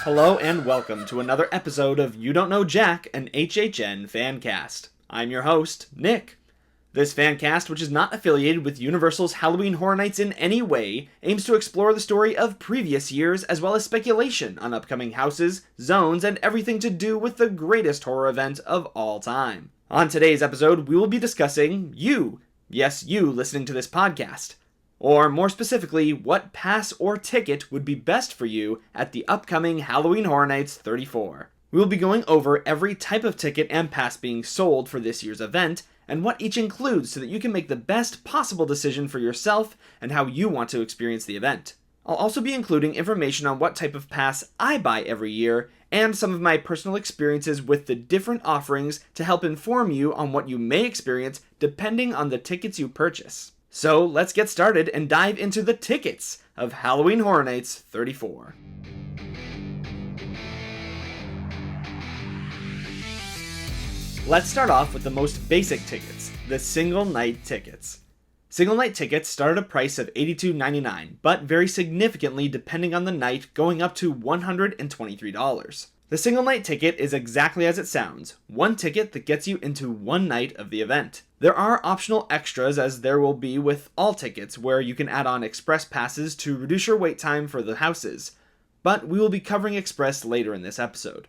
Hello and welcome to another episode of You Don't Know Jack, an HHN fancast. I'm your host, Nick. This fancast, which is not affiliated with Universal's Halloween Horror Nights in any way, aims to explore the story of previous years as well as speculation on upcoming houses, zones, and everything to do with the greatest horror event of all time. On today's episode, we will be discussing you. Yes, you listening to this podcast. Or more specifically, what pass or ticket would be best for you at the upcoming Halloween Horror Nights 34. We will be going over every type of ticket and pass being sold for this year's event, and what each includes so that you can make the best possible decision for yourself and how you want to experience the event. I'll also be including information on what type of pass I buy every year, and some of my personal experiences with the different offerings to help inform you on what you may experience depending on the tickets you purchase. So let's get started and dive into the tickets of Halloween Horror Nights 34. Let's start off with the most basic tickets, the single night tickets. Single night tickets start at a price of $82.99, but vary significantly depending on the night, going up to $123. The single night ticket is exactly as it sounds, one ticket that gets you into one night of the event. There are optional extras, as there will be with all tickets, where you can add on express passes to reduce your wait time for the houses, but we will be covering express later in this episode.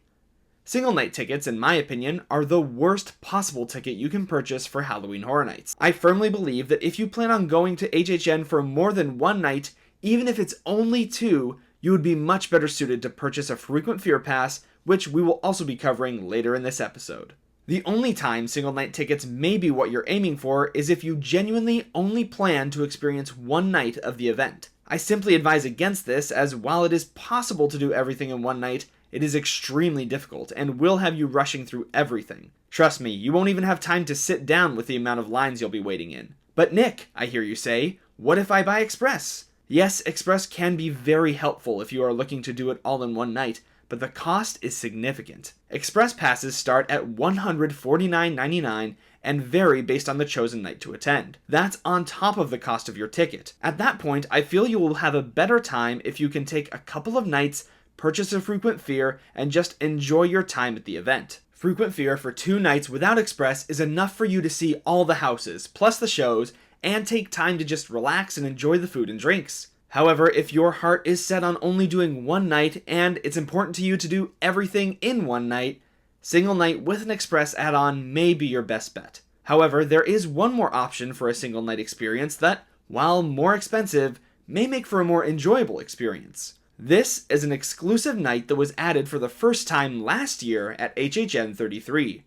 Single night tickets, in my opinion, are the worst possible ticket you can purchase for Halloween Horror Nights. I firmly believe that if you plan on going to HHN for more than one night, even if it's only two, you would be much better suited to purchase a frequent fear pass, which we will also be covering later in this episode. The only time single night tickets may be what you're aiming for is if you genuinely only plan to experience one night of the event. I simply advise against this, as while it is possible to do everything in one night, it is extremely difficult and will have you rushing through everything. Trust me, you won't even have time to sit down with the amount of lines you'll be waiting in. But Nick, I hear you say, what if I buy Express? Yes, Express can be very helpful if you are looking to do it all in one night, but the cost is significant. Express passes start at $149.99 and vary based on the chosen night to attend. That's on top of the cost of your ticket. At that point, I feel you will have a better time if you can take a couple of nights, purchase a frequent fear, and just enjoy your time at the event. Frequent fear for 2 nights without Express is enough for you to see all the houses, plus the shows, and take time to just relax and enjoy the food and drinks. However, if your heart is set on only doing one night, and it's important to you to do everything in one night, single night with an Express add-on may be your best bet. However, there is one more option for a single night experience that, while more expensive, may make for a more enjoyable experience. This is an exclusive night that was added for the first time last year at HHN 33.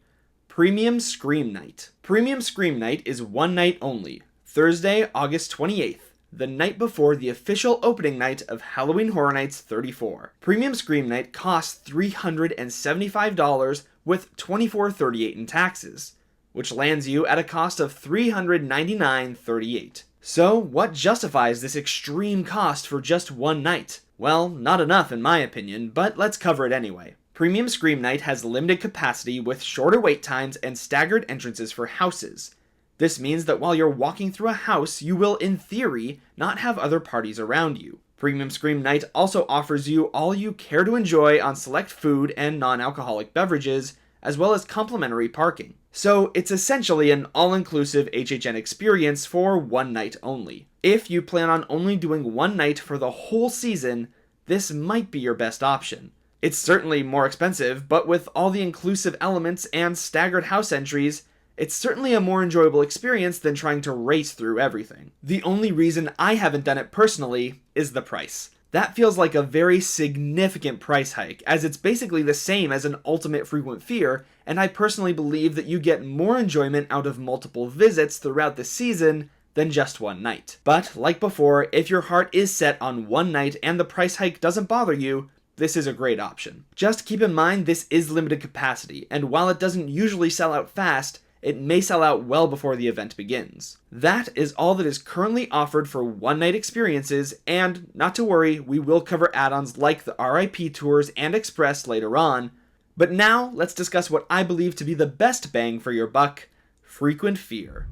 Premium Scream Night. Premium Scream Night is one night only, Thursday, August 28th. The night before the official opening night of Halloween Horror Nights 34. Premium Scream Night costs $375 with $24.38 in taxes, which lands you at a cost of $399.38. So, what justifies this extreme cost for just one night? Well, not enough in my opinion, but let's cover it anyway. Premium Scream Night has limited capacity with shorter wait times and staggered entrances for houses. This means that while you're walking through a house, you will, in theory, not have other parties around you. Premium Scream Night also offers you all you care to enjoy on select food and non-alcoholic beverages, as well as complimentary parking. So it's essentially an all-inclusive HHN experience for one night only. If you plan on only doing one night for the whole season, this might be your best option. It's certainly more expensive, but with all the inclusive elements and staggered house entries, it's certainly a more enjoyable experience than trying to race through everything. The only reason I haven't done it personally is the price. That feels like a very significant price hike, as it's basically the same as an ultimate frequent fear, and I personally believe that you get more enjoyment out of multiple visits throughout the season than just one night. But, like before, if your heart is set on one night and the price hike doesn't bother you, this is a great option. Just keep in mind this is limited capacity, and while it doesn't usually sell out fast, it may sell out well before the event begins. That is all that is currently offered for one-night experiences, and not to worry, we will cover add-ons like the RIP tours and Express later on. But now, let's discuss what I believe to be the best bang for your buck, frequent fear.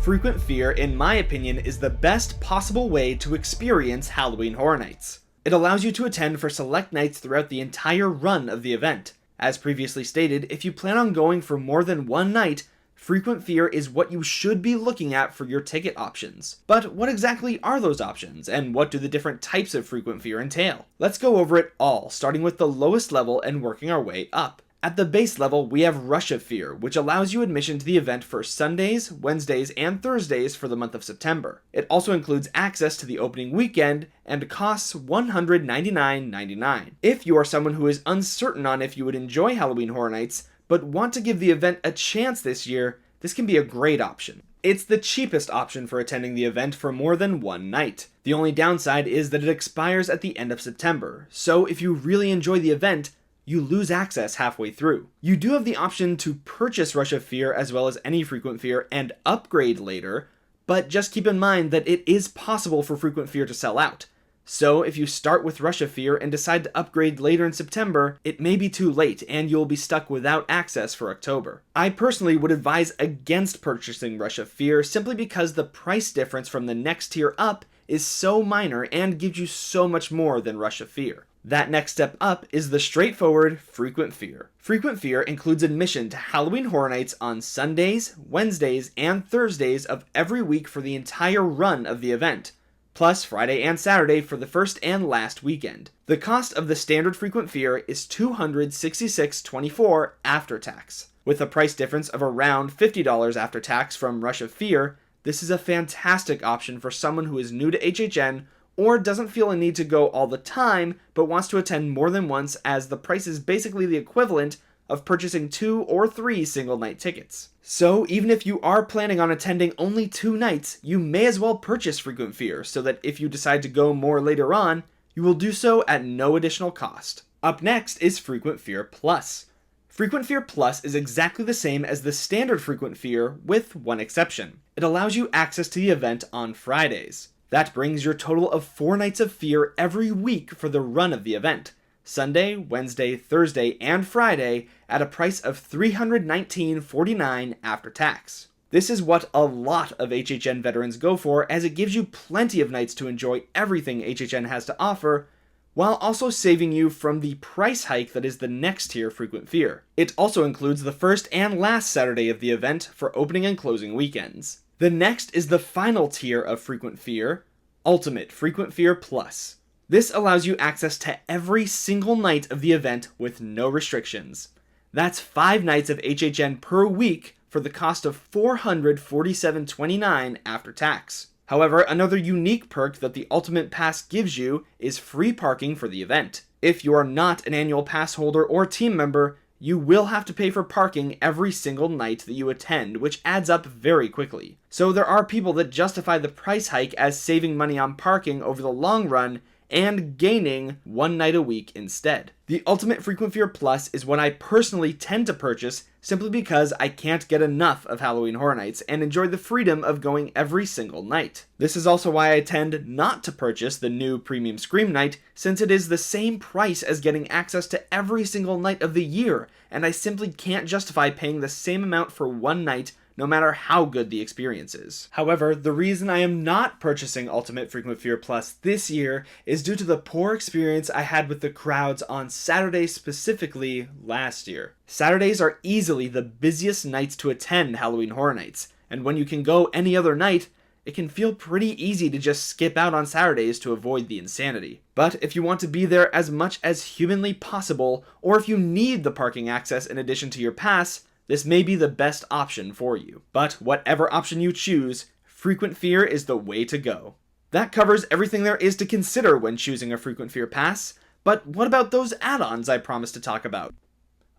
Frequent Fear, in my opinion, is the best possible way to experience Halloween Horror Nights. It allows you to attend for select nights throughout the entire run of the event. As previously stated, if you plan on going for more than one night, Frequent Fear is what you should be looking at for your ticket options. But what exactly are those options, and what do the different types of Frequent Fear entail? Let's go over it all, starting with the lowest level and working our way up. At the base level, we have Rush of Fear, which allows you admission to the event for Sundays, Wednesdays, and Thursdays for the month of September. It also includes access to the opening weekend and costs $199.99. If you are someone who is uncertain on if you would enjoy Halloween Horror Nights, but want to give the event a chance this year, this can be a great option. It's the cheapest option for attending the event for more than one night. The only downside is that it expires at the end of September, so if you really enjoy the event, you lose access halfway through. You do have the option to purchase Rush of Fear as well as any Frequent Fear and upgrade later, but just keep in mind that it is possible for Frequent Fear to sell out. So if you start with Rush of Fear and decide to upgrade later in September, it may be too late and you'll be stuck without access for October. I personally would advise against purchasing Rush of Fear simply because the price difference from the next tier up is so minor and gives you so much more than Rush of Fear. That next step up is the straightforward Frequent Fear. Frequent Fear includes admission to Halloween Horror Nights on Sundays, Wednesdays, and Thursdays of every week for the entire run of the event, plus Friday and Saturday for the first and last weekend. The cost of the standard Frequent Fear is $266.24 after tax. With a price difference of around $50 after tax from Rush of Fear, this is a fantastic option for someone who is new to HHN or doesn't feel a need to go all the time, but wants to attend more than once, as the price is basically the equivalent of purchasing 2 or 3 single night tickets. So even if you are planning on attending only 2 nights, you may as well purchase Frequent Fear, so that if you decide to go more later on, you will do so at no additional cost. Up next is Frequent Fear Plus. Frequent Fear Plus is exactly the same as the standard Frequent Fear, with one exception. It allows you access to the event on Fridays. That brings your total of 4 nights of fear every week for the run of the event. Sunday, Wednesday, Thursday, and Friday at a price of $319.49 after tax. This is what a lot of HHN veterans go for, as it gives you plenty of nights to enjoy everything HHN has to offer, while also saving you from the price hike that is the next tier Frequent Fear. It also includes the first and last Saturday of the event for opening and closing weekends. The next is the final tier of Frequent Fear, Ultimate Frequent Fear Plus. This allows you access to every single night of the event with no restrictions. That's 5 nights of HHN per week for the cost of $447.29 after tax. However, another unique perk that the Ultimate Pass gives you is free parking for the event. If you are not an annual pass holder or team member, you will have to pay for parking every single night that you attend, which adds up very quickly. So there are people that justify the price hike as saving money on parking over the long run and gaining 1 night a week instead. The Ultimate Frequent Fear Plus is what I personally tend to purchase simply because I can't get enough of Halloween Horror Nights and enjoy the freedom of going every single night. This is also why I tend not to purchase the new Premium Scream Night, since it is the same price as getting access to every single night of the year, and I simply can't justify paying the same amount for 1 night no matter how good the experience is. However, the reason I am not purchasing Ultimate Frequent Fear Plus this year is due to the poor experience I had with the crowds on Saturdays, specifically last year. Saturdays are easily the busiest nights to attend Halloween Horror Nights, and when you can go any other night, it can feel pretty easy to just skip out on Saturdays to avoid the insanity. But if you want to be there as much as humanly possible, or if you need the parking access in addition to your pass, this may be the best option for you. But whatever option you choose, Frequent Fear is the way to go. That covers everything there is to consider when choosing a Frequent Fear Pass, but what about those add-ons I promised to talk about?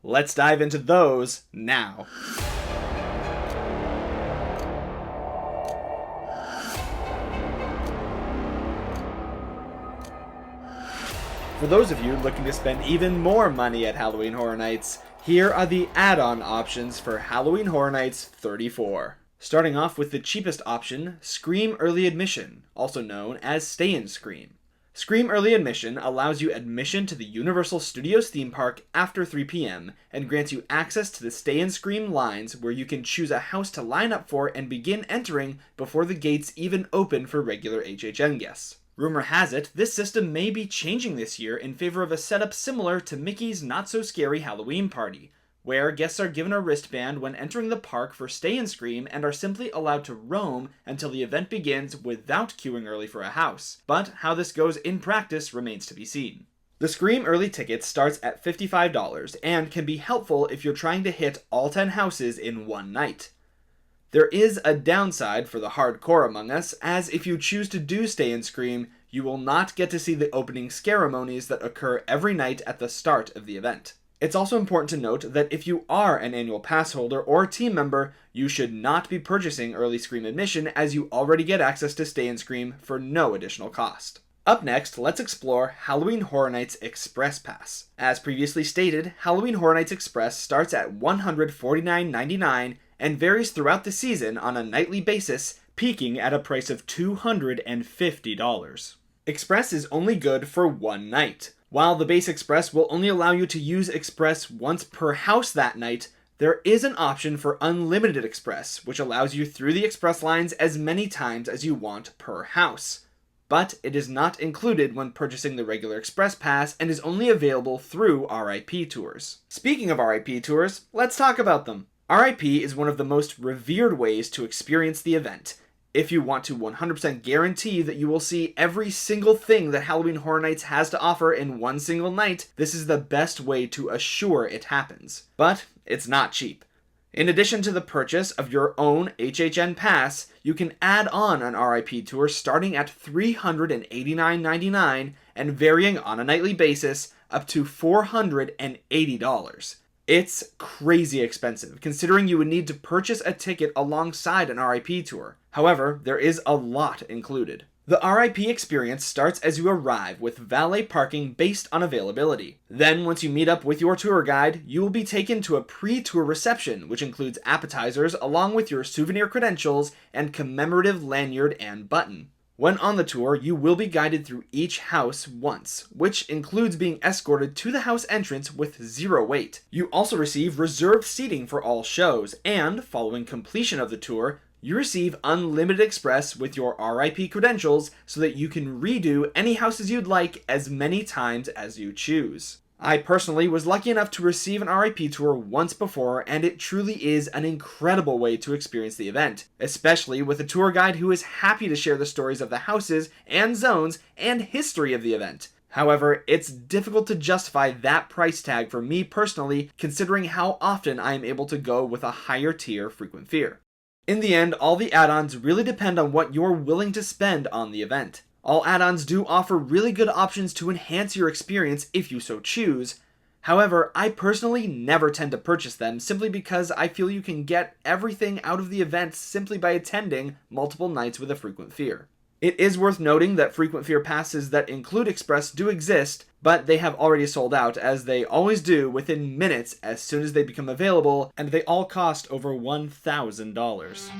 Let's dive into those now. For those of you looking to spend even more money at Halloween Horror Nights, here are the add-on options for Halloween Horror Nights 34. Starting off with the cheapest option, Scream Early Admission, also known as Stay in Scream. Scream Early Admission allows you admission to the Universal Studios theme park after 3 p.m. and grants you access to the Stay and Scream lines where you can choose a house to line up for and begin entering before the gates even open for regular HHN guests. Rumor has it, this system may be changing this year in favor of a setup similar to Mickey's Not So Scary Halloween Party, where guests are given a wristband when entering the park for Stay and Scream and are simply allowed to roam until the event begins without queuing early for a house. But how this goes in practice remains to be seen. The Scream Early ticket starts at $55 and can be helpful if you're trying to hit all 10 houses in one night. There is a downside for the hardcore among us, as if you choose to do Stay and Scream, you will not get to see the opening ceremonies that occur every night at the start of the event. It's also important to note that if you are an annual pass holder or team member, you should not be purchasing early Scream admission as you already get access to Stay and Scream for no additional cost. Up next, let's explore Halloween Horror Nights Express Pass. As previously stated, Halloween Horror Nights Express starts at $149.99 and varies throughout the season on a nightly basis, peaking at a price of $250. Express is only good for one night. While the base Express will only allow you to use Express once per house that night, there is an option for Unlimited Express, which allows you through the Express lines as many times as you want per house. But it is not included when purchasing the regular Express Pass and is only available through RIP tours. Speaking of RIP tours, let's talk about them. RIP is one of the most revered ways to experience the event. If you want to 100% guarantee that you will see every single thing that Halloween Horror Nights has to offer in one single night, this is the best way to assure it happens. But it's not cheap. In addition to the purchase of your own HHN pass, you can add on an RIP tour starting at $389.99 and varying on a nightly basis up to $480. It's crazy expensive, considering you would need to purchase a ticket alongside an RIP tour. However, there is a lot included. The RIP experience starts as you arrive with valet parking based on availability. Then, once you meet up with your tour guide, you will be taken to a pre-tour reception, which includes appetizers along with your souvenir credentials and commemorative lanyard and button. When on the tour, you will be guided through each house once, which includes being escorted to the house entrance with zero wait. You also receive reserved seating for all shows, and following completion of the tour, you receive Unlimited Express with your RIP credentials so that you can redo any houses you'd like as many times as you choose. I personally was lucky enough to receive an RIP tour once before, and it truly is an incredible way to experience the event, especially with a tour guide who is happy to share the stories of the houses and zones and history of the event. However, it's difficult to justify that price tag for me personally, considering how often I am able to go with a higher tier frequent fear. In the end, all the add-ons really depend on what you're willing to spend on the event. All add-ons do offer really good options to enhance your experience if you so choose. However, I personally never tend to purchase them simply because I feel you can get everything out of the event simply by attending multiple nights with a frequent fear. It is worth noting that frequent fear passes that include Express do exist, but they have already sold out, as they always do within minutes as soon as they become available, and they all cost over $1,000.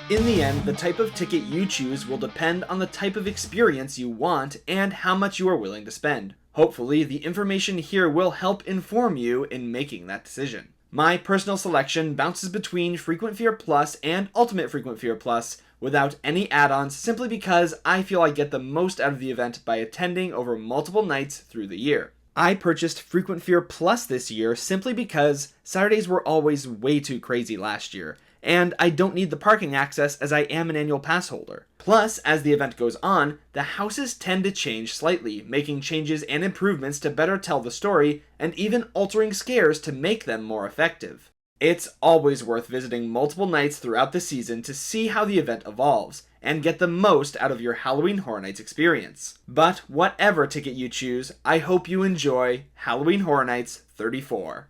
In the end, the type of ticket you choose will depend on the type of experience you want and how much you are willing to spend. Hopefully, the information here will help inform you in making that decision. My personal selection bounces between Frequent Fear Plus and Ultimate Frequent Fear Plus without any add-ons, simply because I feel I get the most out of the event by attending over multiple nights through the year. I purchased Frequent Fear Plus this year simply because Saturdays were always way too crazy last year, and I don't need the parking access as I am an annual pass holder. Plus, as the event goes on, the houses tend to change slightly, making changes and improvements to better tell the story, and even altering scares to make them more effective. It's always worth visiting multiple nights throughout the season to see how the event evolves, and get the most out of your Halloween Horror Nights experience. But whatever ticket you choose, I hope you enjoy Halloween Horror Nights 34.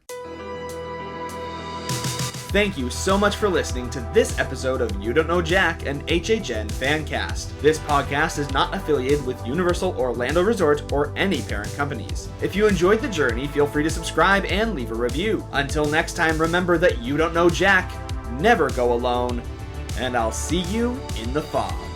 Thank you so much for listening to this episode of You Don't Know Jack, an HHN Fancast. This podcast is not affiliated with Universal Orlando Resort or any parent companies. If you enjoyed the journey, feel free to subscribe and leave a review. Until next time, remember that you don't know Jack. Never go alone. and I'll see you in the fog.